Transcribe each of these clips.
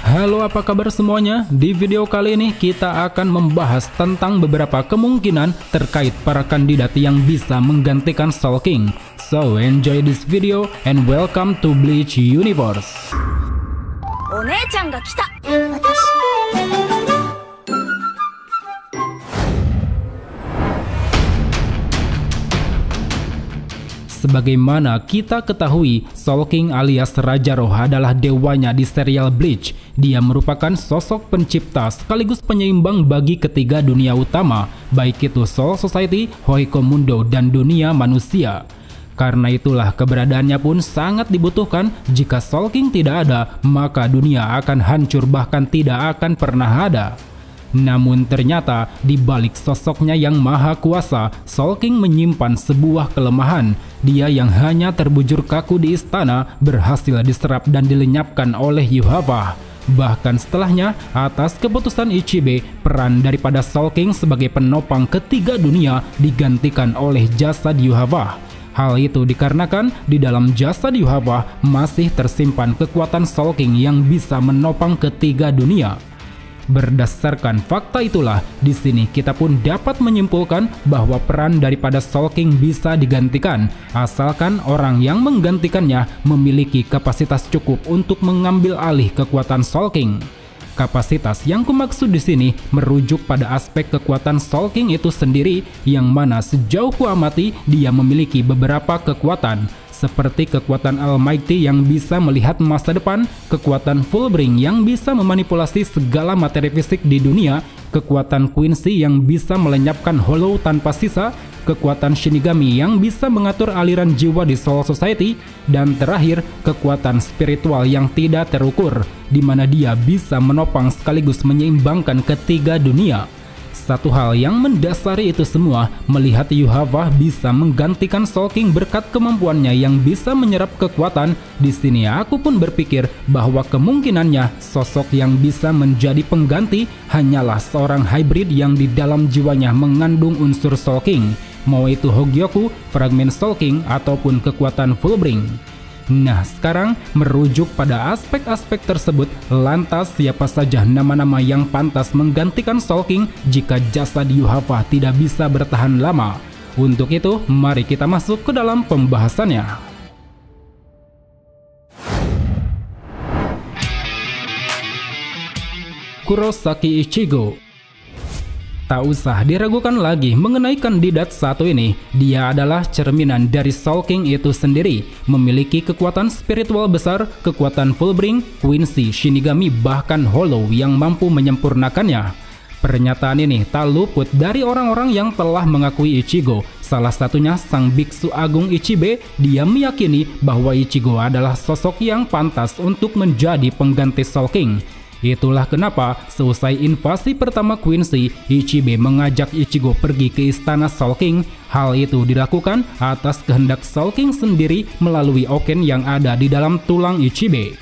Halo, apa kabar semuanya? Di video kali ini kita akan membahas tentang beberapa kemungkinan terkait para kandidat yang bisa menggantikan Soul King. So enjoy this video and welcome to Bleach Universe. お姉ちゃんが来た。Sebagaimana kita ketahui, Soul King alias Raja Roh adalah dewanya di serial Bleach. Dia merupakan sosok pencipta sekaligus penyeimbang bagi ketiga dunia utama, baik itu Soul Society, Hoiko Mundo, dan dunia manusia. Karena itulah keberadaannya pun sangat dibutuhkan. Jika Soul King tidak ada, maka dunia akan hancur, bahkan tidak akan pernah ada. Namun ternyata di balik sosoknya yang maha kuasa, Soul King menyimpan sebuah kelemahan. Dia yang hanya terbujur kaku di istana berhasil diserap dan dilenyapkan oleh Yhwach. Bahkan setelahnya, atas keputusan Ichibe, peran daripada Soul King sebagai penopang ketiga dunia digantikan oleh jasad Yhwach. Hal itu dikarenakan di dalam jasad Yhwach masih tersimpan kekuatan Soul King yang bisa menopang ketiga dunia. Berdasarkan fakta itulah, di sini kita pun dapat menyimpulkan bahwa peran daripada Soul King bisa digantikan, asalkan orang yang menggantikannya memiliki kapasitas cukup untuk mengambil alih kekuatan Soul King. Kapasitas yang kumaksud di sini merujuk pada aspek kekuatan Soul King itu sendiri, yang mana sejauh kuamati dia memiliki beberapa kekuatan, seperti kekuatan Almighty yang bisa melihat masa depan, kekuatan Fullbring yang bisa memanipulasi segala materi fisik di dunia, kekuatan Quincy yang bisa melenyapkan Hollow tanpa sisa, kekuatan Shinigami yang bisa mengatur aliran jiwa di Soul Society, dan terakhir kekuatan spiritual yang tidak terukur, di mana dia bisa menopang sekaligus menyeimbangkan ketiga dunia. Satu hal yang mendasari itu semua, melihat Yhwach bisa menggantikan Soul King berkat kemampuannya yang bisa menyerap kekuatan. Di sini aku pun berpikir bahwa kemungkinannya sosok yang bisa menjadi pengganti hanyalah seorang hybrid yang di dalam jiwanya mengandung unsur Soul King, mau itu Hogyoku, fragmen Soul King, ataupun kekuatan Fullbring. Nah, sekarang merujuk pada aspek-aspek tersebut, lantas siapa saja nama-nama yang pantas menggantikan Soul King jika jasad Yhwach tidak bisa bertahan lama? Untuk itu, mari kita masuk ke dalam pembahasannya. Kurosaki Ichigo. Tak usah diragukan lagi mengenai kandidat satu ini. Dia adalah cerminan dari Soul King itu sendiri, memiliki kekuatan spiritual besar, kekuatan Fullbring, Quincy, Shinigami, bahkan Hollow yang mampu menyempurnakannya. Pernyataan ini tak luput dari orang-orang yang telah mengakui Ichigo. Salah satunya sang biksu agung Ichibe. Dia meyakini bahwa Ichigo adalah sosok yang pantas untuk menjadi pengganti Soul King. Itulah kenapa seusai invasi pertama Quincy, Ichibe mengajak Ichigo pergi ke istana Soul King. Hal itu dilakukan atas kehendak Soul King sendiri melalui Oken yang ada di dalam tulang Ichibe.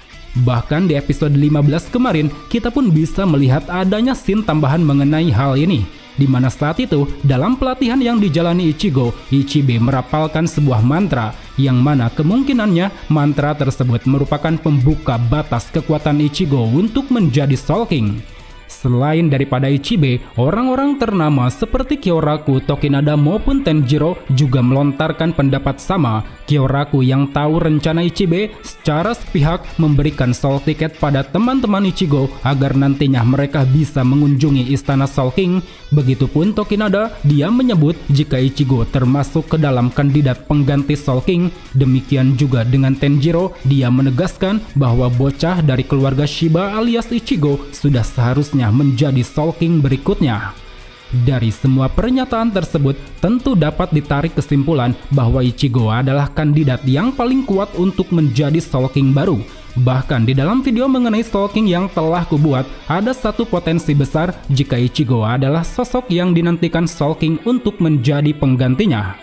Bahkan di episode 15 kemarin, kita pun bisa melihat adanya scene tambahan mengenai hal ini, di mana saat itu dalam pelatihan yang dijalani Ichigo, Ichibe merapalkan sebuah mantra, yang mana kemungkinannya mantra tersebut merupakan pembuka batas kekuatan Ichigo untuk menjadi Soul King. Selain daripada Ichibe, orang-orang ternama seperti Kyoraku, Tokinada maupun Tenjiro juga melontarkan pendapat sama. Kyoraku yang tahu rencana Ichibe secara sepihak memberikan Soul Ticket pada teman-teman Ichigo agar nantinya mereka bisa mengunjungi istana Soul King. Begitupun Tokinada, dia menyebut jika Ichigo termasuk ke dalam kandidat pengganti Soul King. Demikian juga dengan Tenjiro, dia menegaskan bahwa bocah dari keluarga Shiba alias Ichigo sudah seharusnya menjadi Soul King berikutnya. Dari semua pernyataan tersebut, tentu dapat ditarik kesimpulan bahwa Ichigo adalah kandidat yang paling kuat untuk menjadi Soul King baru. Bahkan di dalam video mengenai Soul King yang telah kubuat, ada satu potensi besar jika Ichigo adalah sosok yang dinantikan Soul King untuk menjadi penggantinya.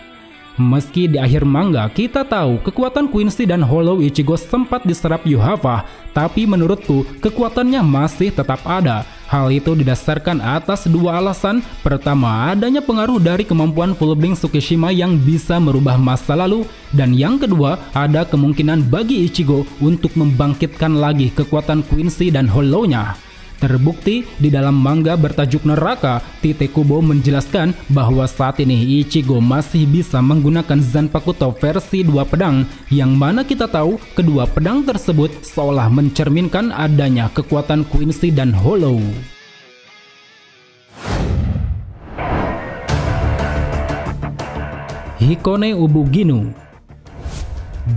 Meski di akhir manga kita tahu kekuatan Quincy dan Hollow Ichigo sempat diserap Yhwach, tapi menurutku kekuatannya masih tetap ada. Hal itu didasarkan atas dua alasan. Pertama, adanya pengaruh dari kemampuan Fullbring Tsukishima yang bisa merubah masa lalu, dan yang kedua, ada kemungkinan bagi Ichigo untuk membangkitkan lagi kekuatan Quincy dan Hollow-nya. Terbukti di dalam manga bertajuk Neraka, Tite Kubo menjelaskan bahwa saat ini Ichigo masih bisa menggunakan Zanpakuto versi 2 pedang, yang mana kita tahu kedua pedang tersebut seolah mencerminkan adanya kekuatan Quincy dan Hollow. Hikone Ubuginu.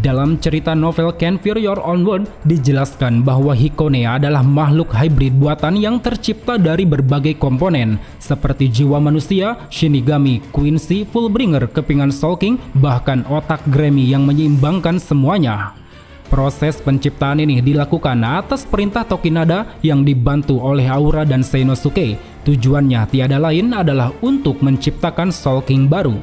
Dalam cerita novel Can Fear Your Own Word dijelaskan bahwa Hikone adalah makhluk hybrid buatan yang tercipta dari berbagai komponen seperti jiwa manusia, Shinigami, Quincy, Fullbringer, kepingan Soul King, bahkan otak Grammy yang menyeimbangkan semuanya. Proses penciptaan ini dilakukan atas perintah Tokinada yang dibantu oleh Aura dan Seinosuke. Tujuannya tiada lain adalah untuk menciptakan Soul King baru.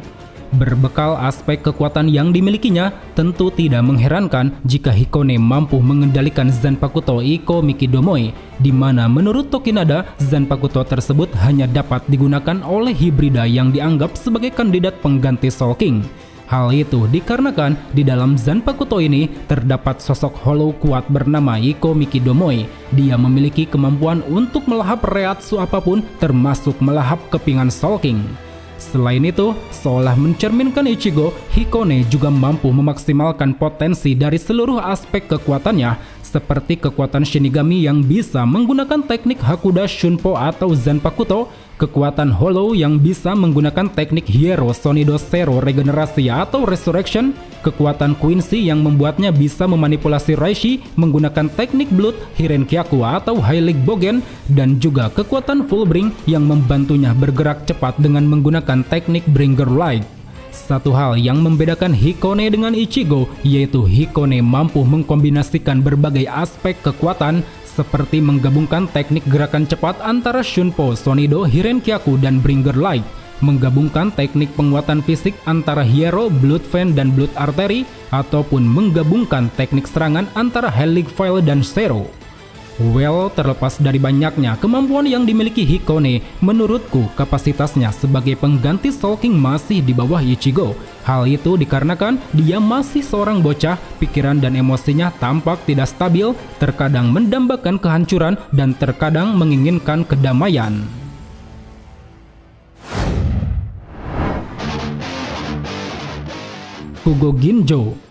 Berbekal aspek kekuatan yang dimilikinya, tentu tidak mengherankan jika Hikone mampu mengendalikan Zanpakuto Iko Mikidomoi, di mana menurut Tokinada, Zanpakuto tersebut hanya dapat digunakan oleh hibrida yang dianggap sebagai kandidat pengganti Soul King. Hal itu dikarenakan di dalam Zanpakuto ini terdapat sosok Hollow kuat bernama Iko Mikidomoi. Dia memiliki kemampuan untuk melahap reatsu apapun, termasuk melahap kepingan Soul King. Selain itu, seolah mencerminkan Ichigo, Hikone juga mampu memaksimalkan potensi dari seluruh aspek kekuatannya, seperti kekuatan Shinigami yang bisa menggunakan teknik Hakuda Shunpo atau Zanpakuto, kekuatan Hollow yang bisa menggunakan teknik Hiero Sonido Zero Regenerasi atau Resurrection, kekuatan Quincy yang membuatnya bisa memanipulasi Reishi menggunakan teknik Blood Hirenkyaku atau Heilig Bogen, dan juga kekuatan Fullbring yang membantunya bergerak cepat dengan menggunakan teknik Bringer Light. Satu hal yang membedakan Hikone dengan Ichigo yaitu Hikone mampu mengkombinasikan berbagai aspek kekuatan seperti menggabungkan teknik gerakan cepat antara Shunpo, Sonido, Hirenkyaku, dan Bringer Light, menggabungkan teknik penguatan fisik antara Hiero, Blood Vein, dan Blood Artery, ataupun menggabungkan teknik serangan antara Heilig Veil dan Zero. Well, terlepas dari banyaknya kemampuan yang dimiliki Hikone, menurutku kapasitasnya sebagai pengganti Soul King masih di bawah Ichigo. Hal itu dikarenakan dia masih seorang bocah, pikiran dan emosinya tampak tidak stabil, terkadang mendambakan kehancuran dan terkadang menginginkan kedamaian. Kugo Ginjo.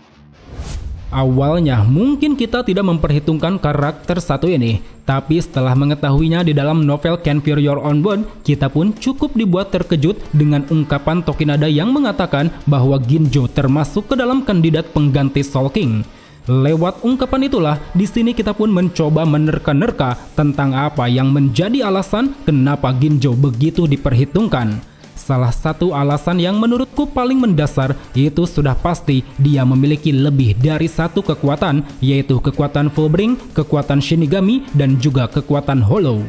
Awalnya mungkin kita tidak memperhitungkan karakter satu ini, tapi setelah mengetahuinya di dalam novel Can Fear Your Own Word, kita pun cukup dibuat terkejut dengan ungkapan Tokinada yang mengatakan bahwa Ginjo termasuk ke dalam kandidat pengganti Soul King. Lewat ungkapan itulah, di sini kita pun mencoba menerka-nerka tentang apa yang menjadi alasan kenapa Ginjo begitu diperhitungkan. Salah satu alasan yang menurutku paling mendasar itu sudah pasti dia memiliki lebih dari satu kekuatan, yaitu kekuatan Fullbring, kekuatan Shinigami, dan juga kekuatan Hollow.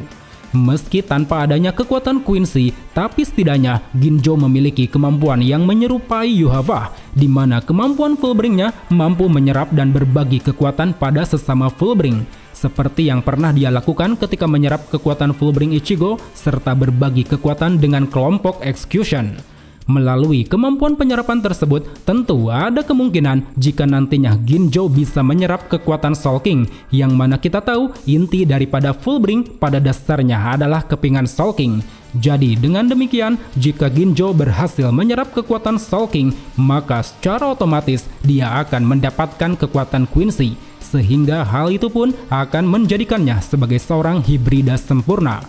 Meski tanpa adanya kekuatan Quincy, tapi setidaknya Ginjo memiliki kemampuan yang menyerupai Yuhava, di mana kemampuan Fullbringnya mampu menyerap dan berbagi kekuatan pada sesama Fullbring, seperti yang pernah dia lakukan ketika menyerap kekuatan Fullbring Ichigo serta berbagi kekuatan dengan kelompok Execution. Melalui kemampuan penyerapan tersebut, tentu ada kemungkinan jika nantinya Ginjo bisa menyerap kekuatan Soul King, yang mana kita tahu inti daripada Fullbring pada dasarnya adalah kepingan Soul King. Jadi dengan demikian, jika Ginjo berhasil menyerap kekuatan Soul King, maka secara otomatis dia akan mendapatkan kekuatan Quincy, sehingga hal itu pun akan menjadikannya sebagai seorang hibrida sempurna.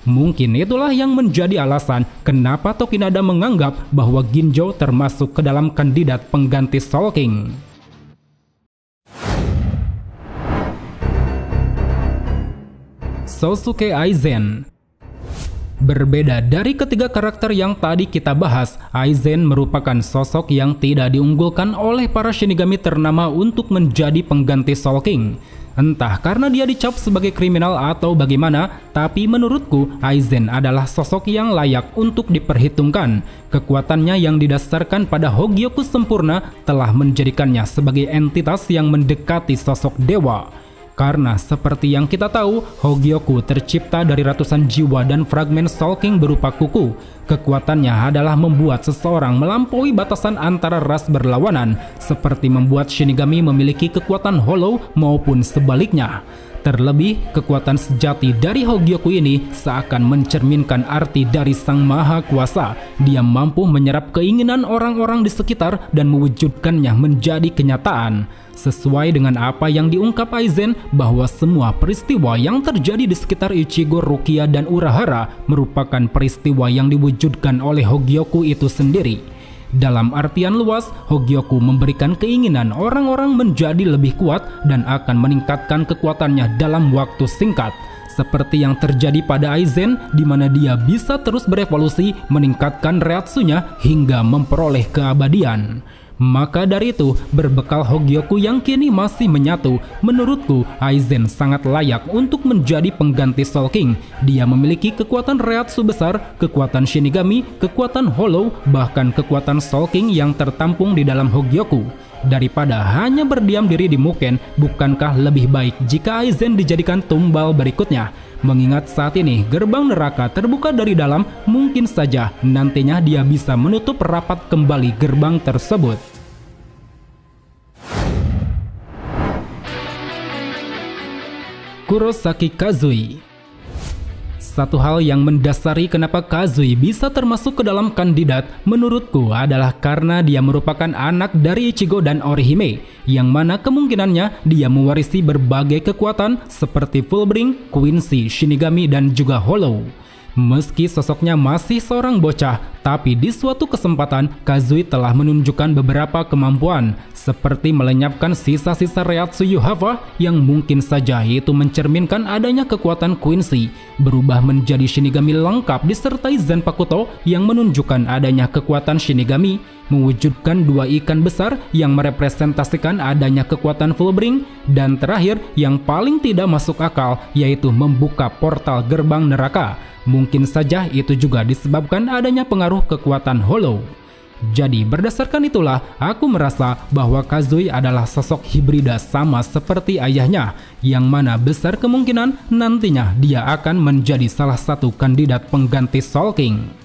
Mungkin itulah yang menjadi alasan kenapa Tokinada menganggap bahwa Ginjo termasuk ke dalam kandidat pengganti Soul King. Sosuke Aizen. Berbeda dari ketiga karakter yang tadi kita bahas, Aizen merupakan sosok yang tidak diunggulkan oleh para Shinigami ternama untuk menjadi pengganti Soul King. Entah karena dia dicap sebagai kriminal atau bagaimana, tapi menurutku Aizen adalah sosok yang layak untuk diperhitungkan. Kekuatannya yang didasarkan pada Hogyoku sempurna telah menjadikannya sebagai entitas yang mendekati sosok dewa. Karena seperti yang kita tahu, Hogyoku tercipta dari ratusan jiwa dan fragmen Soul King berupa kuku. Kekuatannya adalah membuat seseorang melampaui batasan antara ras berlawanan, seperti membuat Shinigami memiliki kekuatan hollow maupun sebaliknya. Terlebih, kekuatan sejati dari Hogyoku ini seakan mencerminkan arti dari Sang Maha Kuasa. Dia mampu menyerap keinginan orang-orang di sekitar dan mewujudkannya menjadi kenyataan. Sesuai dengan apa yang diungkap Aizen bahwa semua peristiwa yang terjadi di sekitar Ichigo, Rukia, dan Urahara merupakan peristiwa yang diwujudkan oleh Hogyoku itu sendiri. Dalam artian luas, Hogyoku memberikan keinginan orang-orang menjadi lebih kuat dan akan meningkatkan kekuatannya dalam waktu singkat. Seperti yang terjadi pada Aizen, di mana dia bisa terus berevolusi, meningkatkan reatsunya hingga memperoleh keabadian. Maka dari itu, berbekal Hogyoku yang kini masih menyatu, menurutku Aizen sangat layak untuk menjadi pengganti Soul King. Dia memiliki kekuatan reatsu besar, kekuatan Shinigami, kekuatan hollow, bahkan kekuatan Soul King yang tertampung di dalam Hogyoku. Daripada hanya berdiam diri di Muken, bukankah lebih baik jika Aizen dijadikan tumbal berikutnya? Mengingat saat ini gerbang neraka terbuka dari dalam, mungkin saja nantinya dia bisa menutup rapat kembali gerbang tersebut. Kurosaki Kazui. Satu hal yang mendasari kenapa Kazui bisa termasuk ke dalam kandidat menurutku adalah karena dia merupakan anak dari Ichigo dan Orihime, yang mana kemungkinannya dia mewarisi berbagai kekuatan seperti Fullbring, Quincy, Shinigami, dan juga Hollow. Meski sosoknya masih seorang bocah, tapi di suatu kesempatan Kazui telah menunjukkan beberapa kemampuan, seperti melenyapkan sisa-sisa reatsu Yuhava yang mungkin saja itu mencerminkan adanya kekuatan Quincy, berubah menjadi Shinigami lengkap disertai Zanpakuto yang menunjukkan adanya kekuatan Shinigami, mewujudkan dua ikan besar yang merepresentasikan adanya kekuatan Fullbring, dan terakhir yang paling tidak masuk akal yaitu membuka portal gerbang neraka. Mungkin saja itu juga disebabkan adanya pengaruh kekuatan hollow. Jadi berdasarkan itulah aku merasa bahwa Kazui adalah sosok hibrida sama seperti ayahnya, yang mana besar kemungkinan nantinya dia akan menjadi salah satu kandidat pengganti Soul King.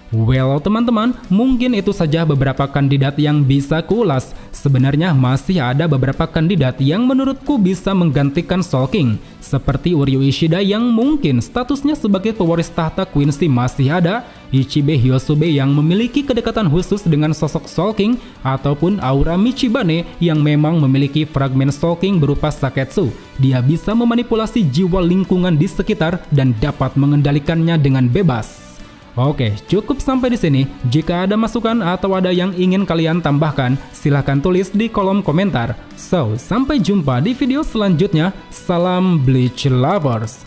Well teman-teman, mungkin itu saja beberapa kandidat yang bisa kuulas. Sebenarnya masih ada beberapa kandidat yang menurutku bisa menggantikan Soul King, seperti Uryu Ishida yang mungkin statusnya sebagai pewaris tahta Quincy masih ada, Ichibe Hyosube yang memiliki kedekatan khusus dengan sosok Soul King, ataupun Aura Michibane yang memang memiliki fragmen Soul King berupa Saketsu. Dia bisa memanipulasi jiwa lingkungan di sekitar dan dapat mengendalikannya dengan bebas. Oke, cukup sampai di sini. Jika ada masukan atau ada yang ingin kalian tambahkan, silahkan tulis di kolom komentar. So, sampai jumpa di video selanjutnya. Salam Bleach Lovers!